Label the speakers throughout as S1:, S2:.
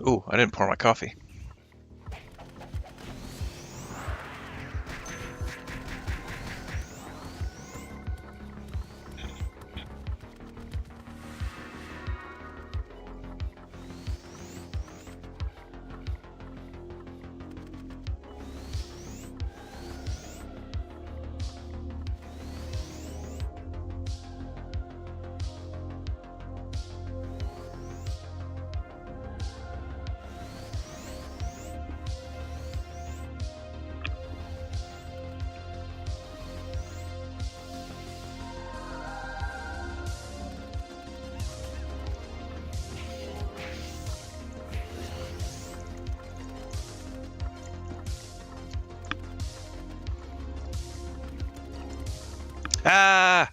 S1: Ooh, I didn't pour my coffee. Ah!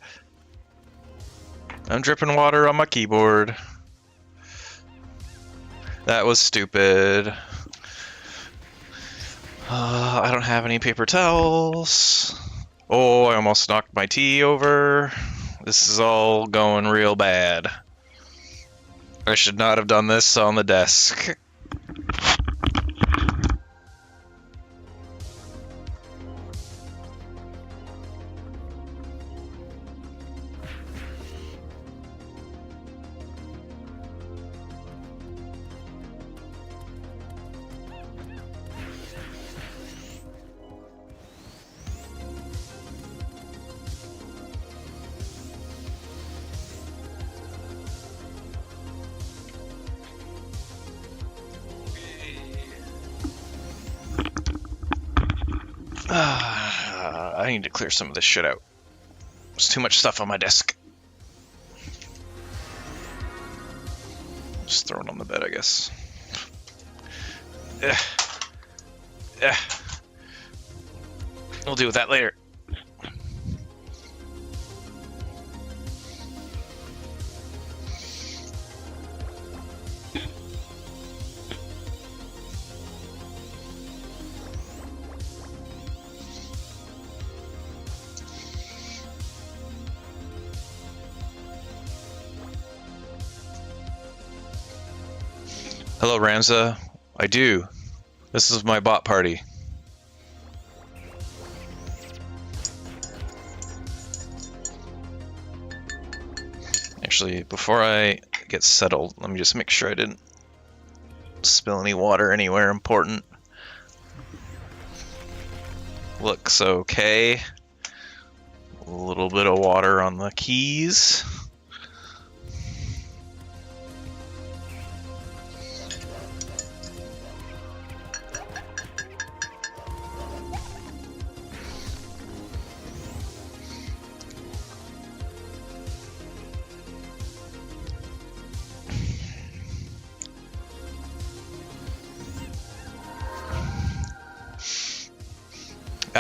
S1: I'm dripping water on my keyboard. That was stupid. I don't have any paper towels. Oh, I almost knocked my tea over. This is all going real bad. I should not have done this on the desk. I need to clear some of this shit out. There's too much stuff on my desk. Just throw it on the bed, I guess. We'll deal with that later. Hello, Ramza. I do. This is my bot party. Actually, before I get settled, let me just make sure I didn't spill any water anywhere important. Looks okay. A little bit of water on the keys.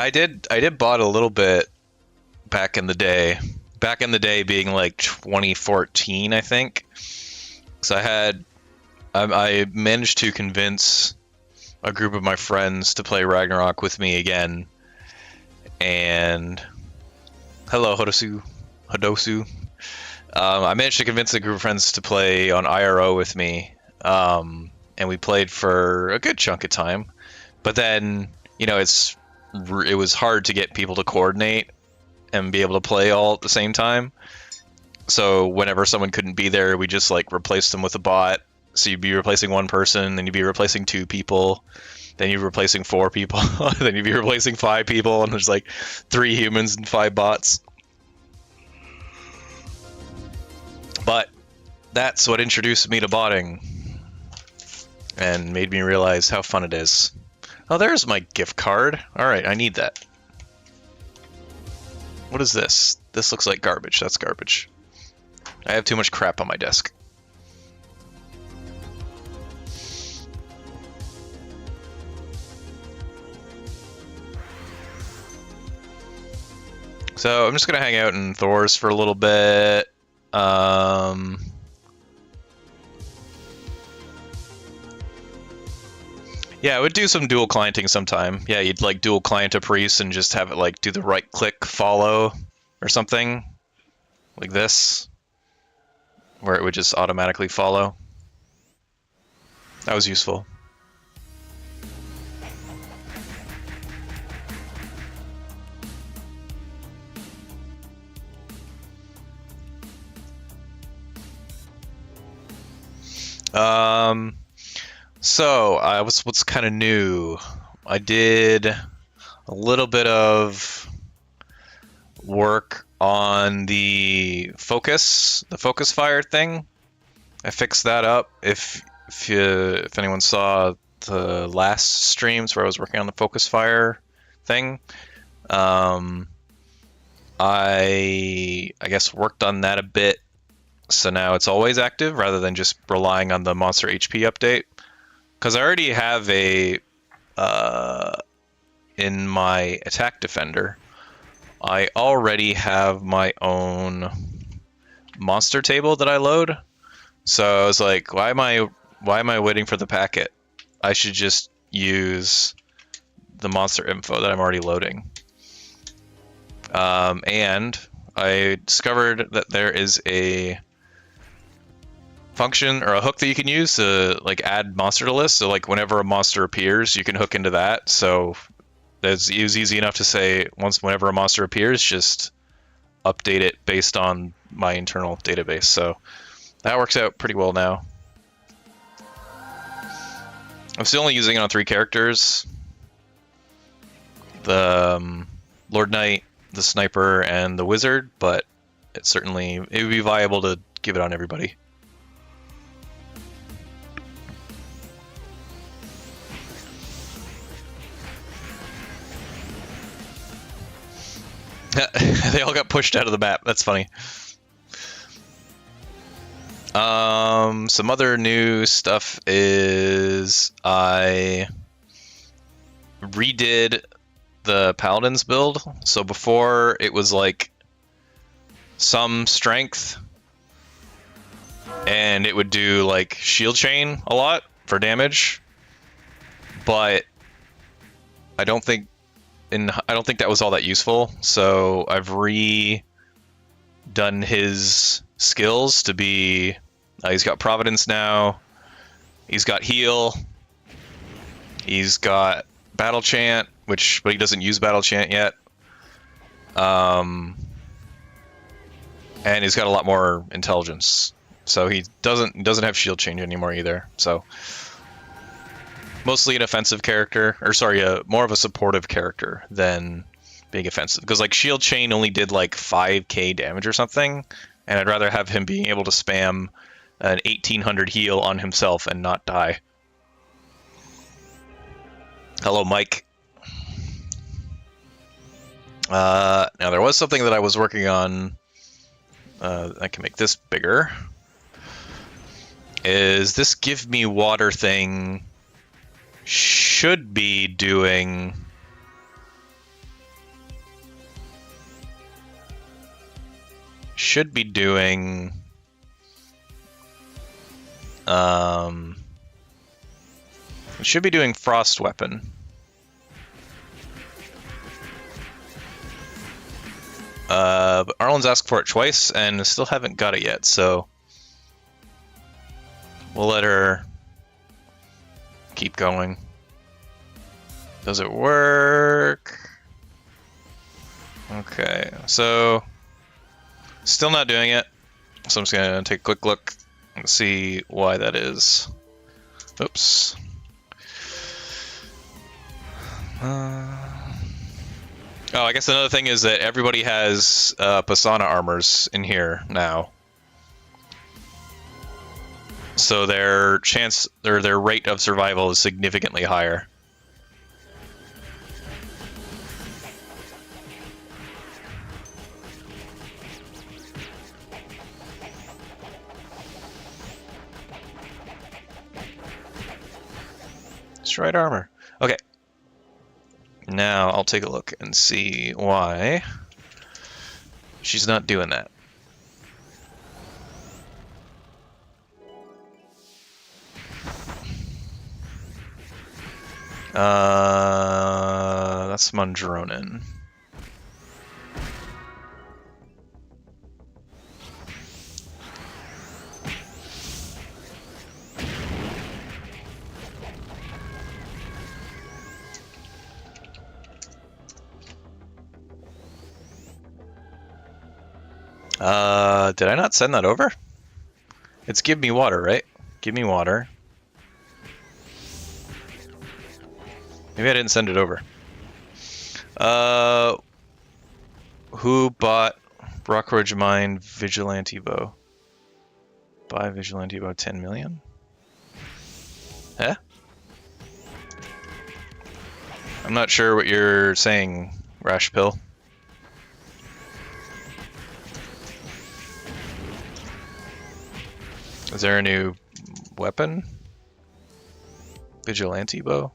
S1: I did bot a little bit back in the day. Back in the day being like 2014, I think. So I managed to convince a group of my friends to play Ragnarok with me again. And hello, Hodosu. I managed to convince a group of friends to play on IRO with me. And we played for a good chunk of time. But then, you know, it was hard to get people to coordinate and be able to play all at the same time. So whenever someone couldn't be there, we just like replaced them with a bot. So you'd be replacing one person, then you'd be replacing 2 people, then you'd be replacing 4 people, then you'd be replacing 5 people, and there's like 3 humans and 5 bots. But that's what introduced me to botting and made me realize how fun it is. Oh, there's my gift card. Alright, I need that. What is this? This looks like garbage. That's garbage. I have too much crap on my desk. So I'm just gonna hang out in Thor's for a little bit. Yeah, I would do some dual clienting sometime. Yeah, you'd like dual client a priest and just have it like do the right click follow or something like this, where it would just automatically follow. That was useful. So what's kind of new? I did a little bit of work on the focus fire thing. I fixed that up. If anyone saw the last streams where I was working on the focus fire thing, I guess worked on that a bit. So now it's always active rather than just relying on the monster HP update. Because I already have a in my attack defender, I already have my own monster table that I load. So I was like, why am I waiting for the packet? I should just use the monster info that I'm already loading. And I discovered that there is a function or a hook that you can use to like add monster to list. So like whenever a monster appears, you can hook into that. So it was easy enough to say whenever a monster appears, just update it based on my internal database. So that works out pretty well now. I'm still only using it on 3 characters. The Lord Knight, the Sniper, and the Wizard, but it would be viable to give it on everybody. They all got pushed out of the map. That's funny. Some other new stuff is I redid the Paladins build. So before it was like some strength and it would do like shield chain a lot for damage, but I don't think that was all that useful. So I've redone his skills to be he's got Providence now, he's got heal, he's got Battle Chant, but he doesn't use Battle Chant yet, and he's got a lot more intelligence, so he doesn't have shield change anymore either. So mostly an offensive character, or sorry, more of a supportive character than being offensive, because like shield chain only did like 5k damage or something, and I'd rather have him being able to spam an 1800 heal on himself and not die. Hello, Mike. Now there was something that I was working on. I can make this bigger. Is this give me water thing should be doing it should be doing Frost Weapon. But Arlen's asked for it twice and still haven't got it yet, so we'll let her keep going. Does it work? Okay, so still not doing it. So I'm just gonna take a quick look and see why that is. Oops. Oh, I guess another thing is that everybody has Pisana armors in here now. So their rate of survival is significantly higher. Destroyed armor. Okay. Now I'll take a look and see why she's not doing that. That's Mundronin. Did I not send that over? It's give me water, right? Give me water. Maybe I didn't send it over. Who bought Rockridge Mine Vigilante Bow? Buy Vigilante Bow 10 million? Huh? I'm not sure what you're saying, Rash Pill. Is there a new weapon? Vigilante Bow?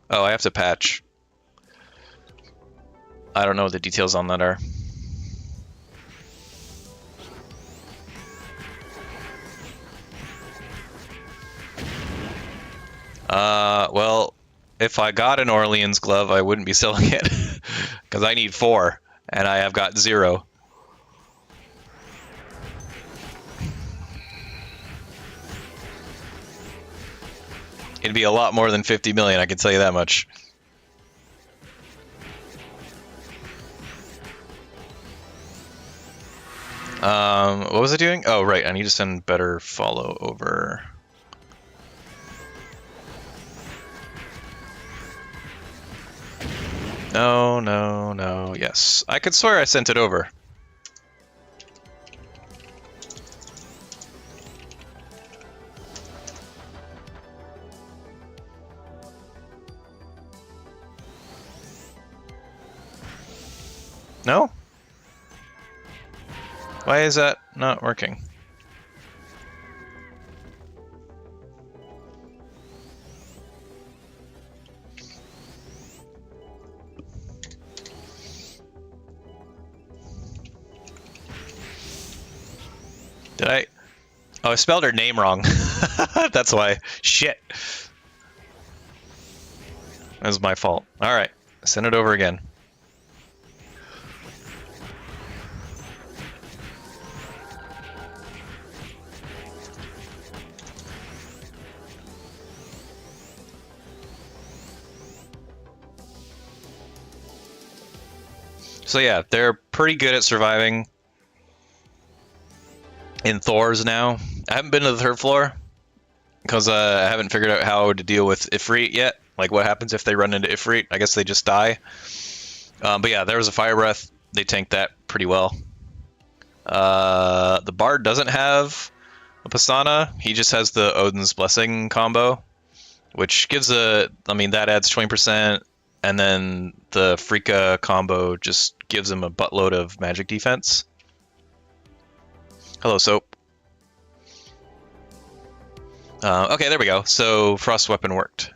S1: Oh, I have to patch. I don't know what the details on that are. Well, if I got an Orleans glove, I wouldn't be selling it. Because I need 4, and I have got 0. It'd be a lot more than 50 million, I can tell you that much. What was I doing? Oh, right, I need to send better follow over. No, no, no, yes. I could swear I sent it over. No? Why is that not working? Did I? Oh, I spelled her name wrong. That's why. Shit. That was my fault. Alright, send it over again. So yeah, they're pretty good at surviving in Thor's now. I haven't been to the 3rd floor because I haven't figured out how to deal with Ifrit yet. Like what happens if they run into Ifrit? I guess they just die. But yeah, there was a Fire Breath. They tanked that pretty well. The Bard doesn't have a Pisana. He just has the Odin's Blessing combo, which gives I mean, that adds 20%. And then the Frika combo just gives him a buttload of magic defense. Hello, Soap. Okay, there we go. So Frost Weapon worked.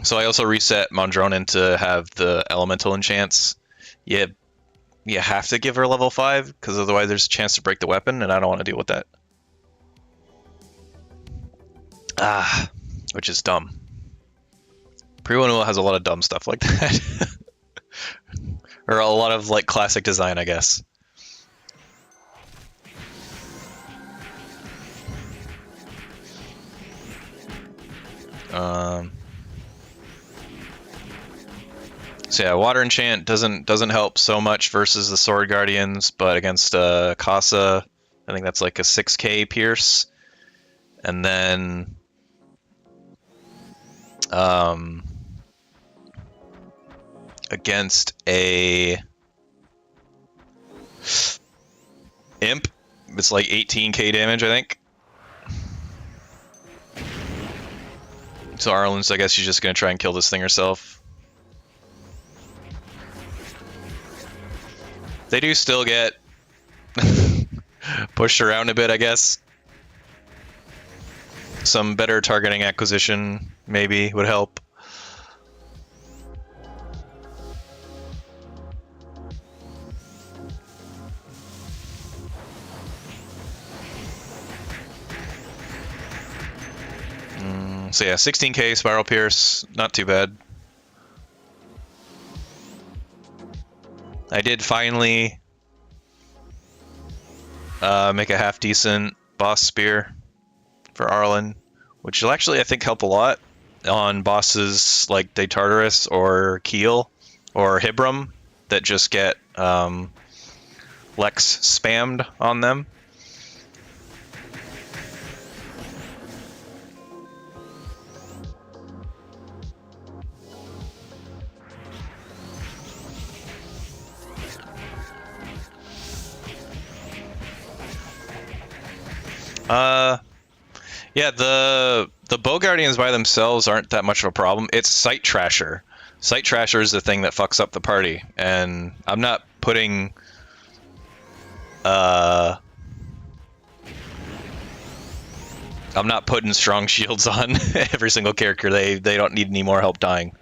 S1: So I also reset Mondronin to have the Elemental enchants. You have to give her level 5, because otherwise there's a chance to break the weapon, and I don't want to deal with that. Which is dumb. Pre-1 has a lot of dumb stuff like that. Or a lot of like classic design, I guess. So yeah, Water Enchant doesn't help so much versus the Sword Guardians, but against Kassa, I think that's like a 6k pierce. And then against a Imp, it's like 18k damage, I think. So Arlen's, I guess she's just gonna try and kill this thing herself. They do still get pushed around a bit, I guess. Some better targeting acquisition maybe would help. So yeah, 16k Spiral Pierce, not too bad. I did finally make a half decent boss spear for Arlen, which will actually, I think, help a lot on bosses like Day Tartarus or Keel or Hibram. that just get Lex spammed on them. Yeah, the Bow Guardians by themselves aren't that much of a problem. It's Sight Trasher. Sight Trasher is the thing that fucks up the party, and I'm not putting strong shields on every single character. They don't need any more help dying.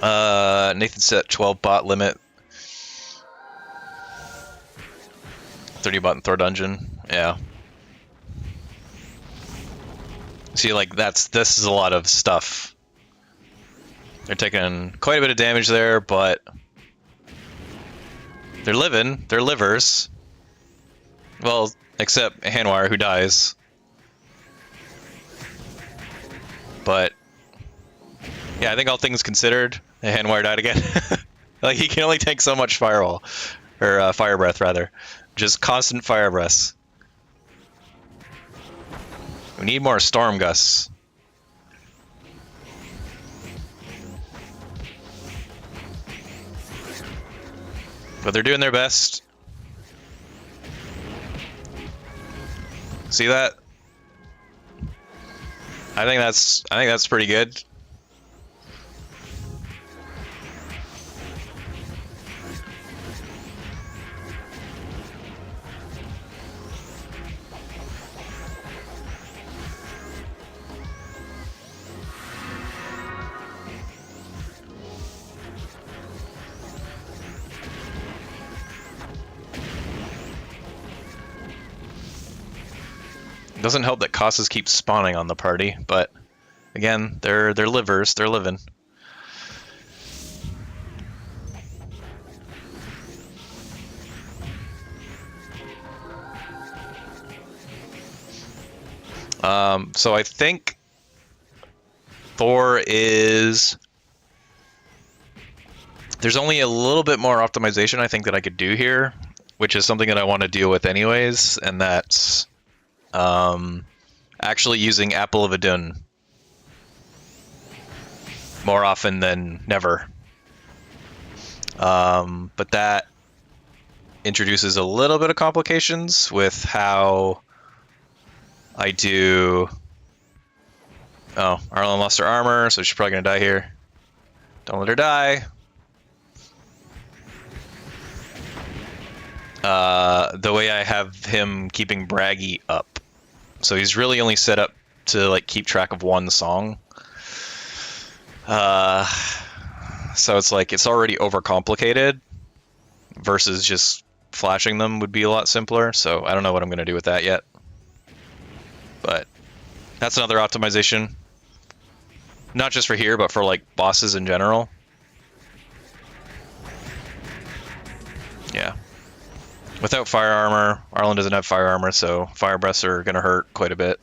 S1: Nathan set 12 bot limit. 30 bot in Thor Dungeon. Yeah. See, like, this is a lot of stuff. They're taking quite a bit of damage there, but they're living. They're livers. Well, except Hanwire, who dies. But yeah, I think all things considered, Hanwire died again. Like, he can only take so much firewall, or fire breath rather, just constant fire breaths. We need more storm gusts. But they're doing their best. See that? I think that's pretty good. It doesn't help that Casas keeps spawning on the party, but again, they're livers, they're living. So I think Thor is... There's only a little bit more optimization I think that I could do here, which is something that I want to deal with anyways, and that's actually using Apple of Adun more often than never. But that introduces a little bit of complications with how I do... Oh, Arlen lost her armor, so she's probably gonna die here. Don't let her die. The way I have him keeping Braggy up. So he's really only set up to like keep track of one song. So it's like it's already overcomplicated versus just flashing them would be a lot simpler. So I don't know what I'm going to do with that yet. But that's another optimization. Not just for here, but for like bosses in general. Yeah. Without fire armor, Arlen doesn't have fire armor, so fire breaths are going to hurt quite a bit.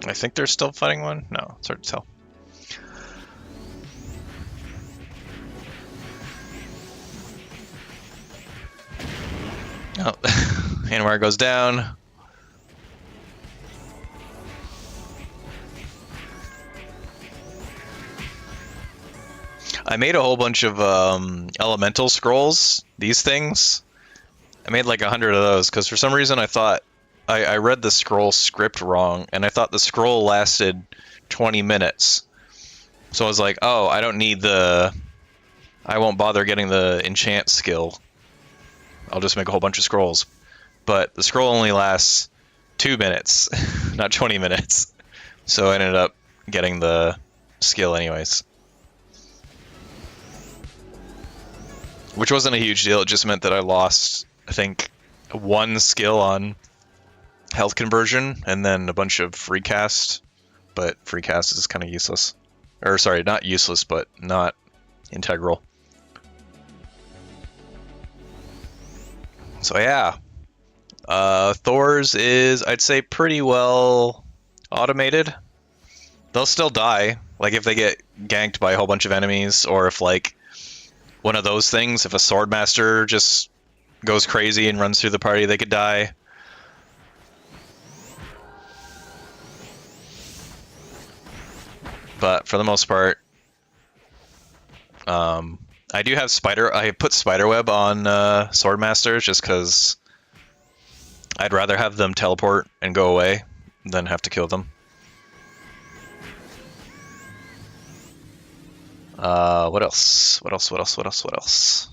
S1: I think they're still fighting one. No, it's hard to tell. Oh, Hanwire goes down. I made a whole bunch of elemental scrolls, these things, I made like 100 of those because for some reason I thought I read the scroll script wrong, and I thought the scroll lasted 20 minutes. So I was like, oh, I don't need the... I won't bother getting the enchant skill. I'll just make a whole bunch of scrolls. But the scroll only lasts 2 minutes, not 20 minutes. So I ended up getting the skill anyways. Which wasn't a huge deal, it just meant that I lost, I think, 1 skill on health conversion, and then a bunch of free cast, but free cast is kind of useless. Or sorry, not useless, but not integral. So yeah, Thor's is, I'd say, pretty well automated. They'll still die, like if they get ganked by a whole bunch of enemies, or if like one of those things, if a Swordmaster just goes crazy and runs through the party, they could die. But for the most part, I do have I put Spiderweb on Swordmasters just because I'd rather have them teleport and go away than have to kill them. What else? What else?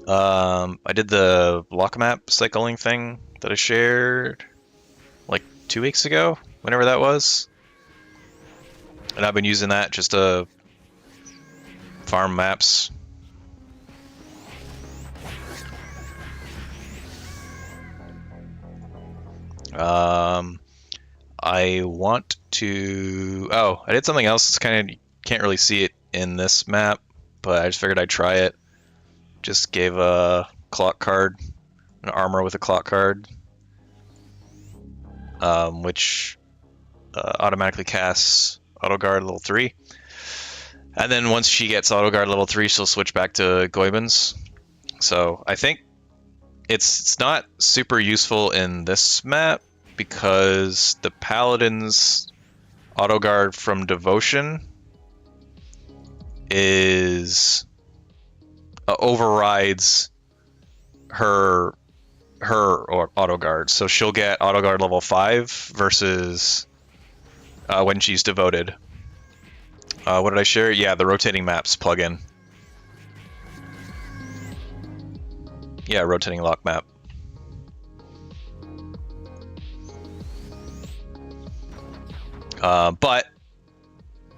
S1: I did the block map cycling thing that I shared like 2 weeks ago, whenever that was. And I've been using that just to farm maps. I want to... Oh, I did something else. It's kind of... Can't really see it in this map, but I just figured I'd try it. Just gave a clock card, an armor with a clock card, which automatically casts Auto Guard level 3. And then once she gets Auto Guard level 3, she'll switch back to Goybans. So I think it's not super useful in this map because the Paladin's Auto Guard from Devotion is overrides her Auto Guard. So she'll get Auto Guard level 5 versus when she's devoted. What did I share? Yeah, the rotating maps plugin. Yeah, rotating lock map. But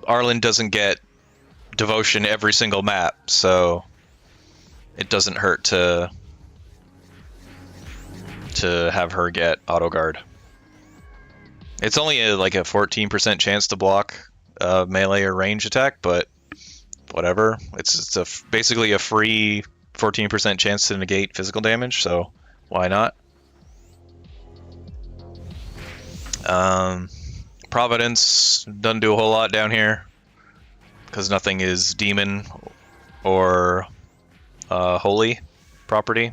S1: Arlen doesn't get devotion every single map, so it doesn't hurt to have her get auto guard. It's only like a 14% chance to block melee or range attack, but whatever. It's basically a free 14% chance to negate physical damage, so why not? Providence doesn't do a whole lot down here because nothing is demon or holy property,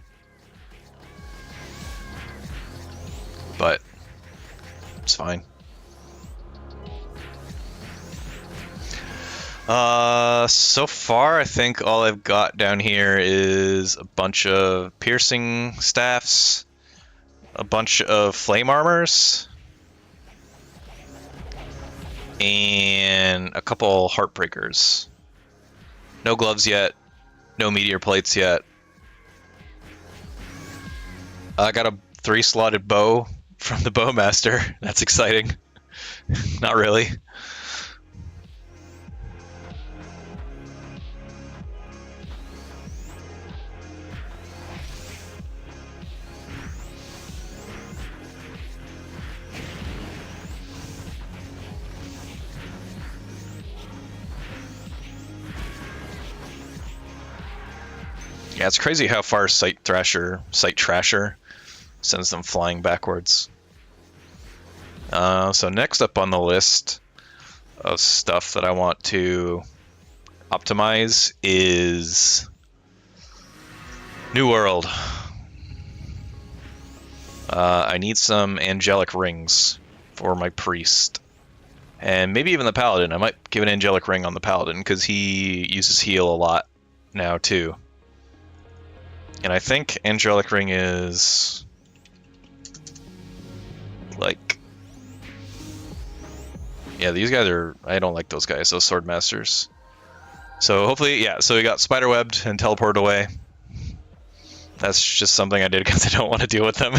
S1: but it's fine. So far I think all I've got down here is a bunch of piercing staffs, a bunch of flame armors, and a couple heartbreakers. No gloves yet, no meteor plates yet. I got a 3-slotted bow from the Bowmaster. That's exciting. Not really. Yeah, it's crazy how far Sight Trasher sends them flying backwards. So next up on the list of stuff that I want to optimize is New World. I need some angelic rings for my priest. And maybe even the paladin. I might give an angelic ring on the paladin because he uses heal a lot now too. And I think Angelic Ring is like, yeah, these guys are, I don't like those guys, those Sword Masters. So hopefully, yeah, so we got Spiderwebbed and teleported away. That's just something I did because I don't want to deal with them.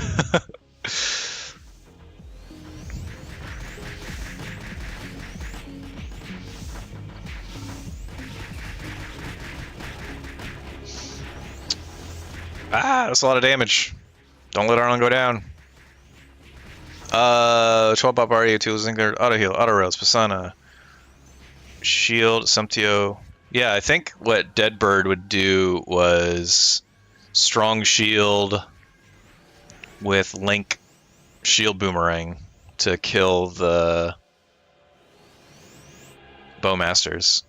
S1: Ah, that's a lot of damage. Don't let Arlen go down. 12 Bob Aria, Tools, Zinger, Auto Heal, Auto Rails, Pisana, Shield, Sumptio. Yeah, I think what Deadbird would do was Strong Shield with Link Shield Boomerang to kill the Bowmasters.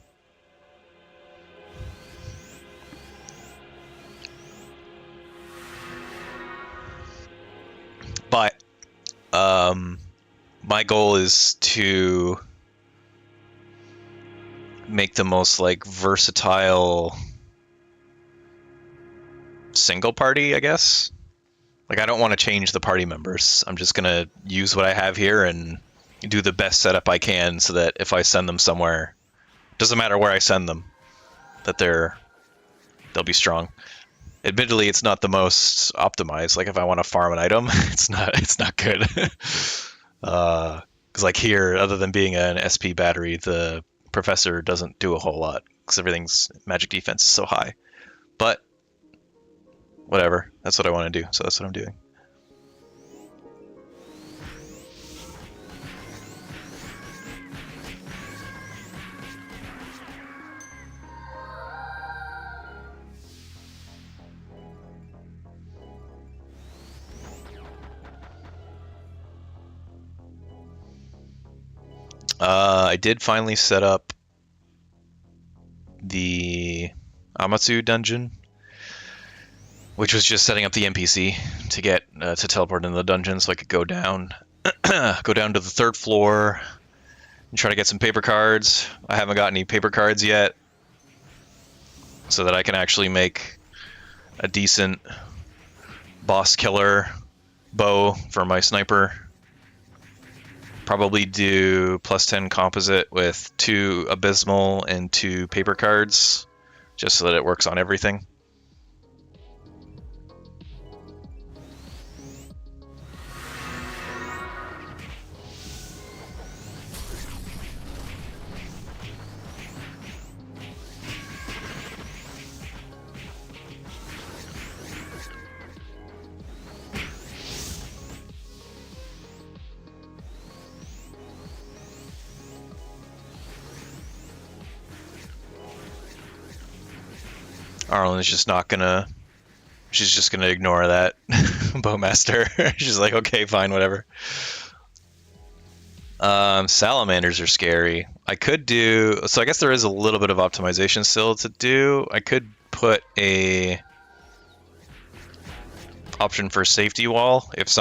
S1: But my goal is to make the most like versatile single party, I guess. Like, I don't want to change the party members. I'm just gonna use what I have here and do the best setup I can so that if I send them somewhere, doesn't matter where I send them, that they'll be strong. Admittedly, it's not the most optimized. Like, if I want to farm an item, it's not good. Because like here, other than being an SP battery, the Professor doesn't do a whole lot because everything's magic defense is so high. But whatever, that's what I want to do, so that's what I'm doing. I did finally set up the Amatsu dungeon, which was just setting up the NPC to get to teleport into the dungeon so I could go down go down to the 3rd floor and try to get some paper cards. I haven't got any paper cards yet, so that I can actually make a decent boss killer bow for my sniper. Probably do +10 composite with 2 abysmal and 2 paper cards, just so that it works on everything. Arlen is just not gonna. She's just gonna ignore that Bowmaster. She's like, okay, fine, whatever. Salamanders are scary. I could do. So I guess there is a little bit of optimization still to do. I could put a option for safety wall if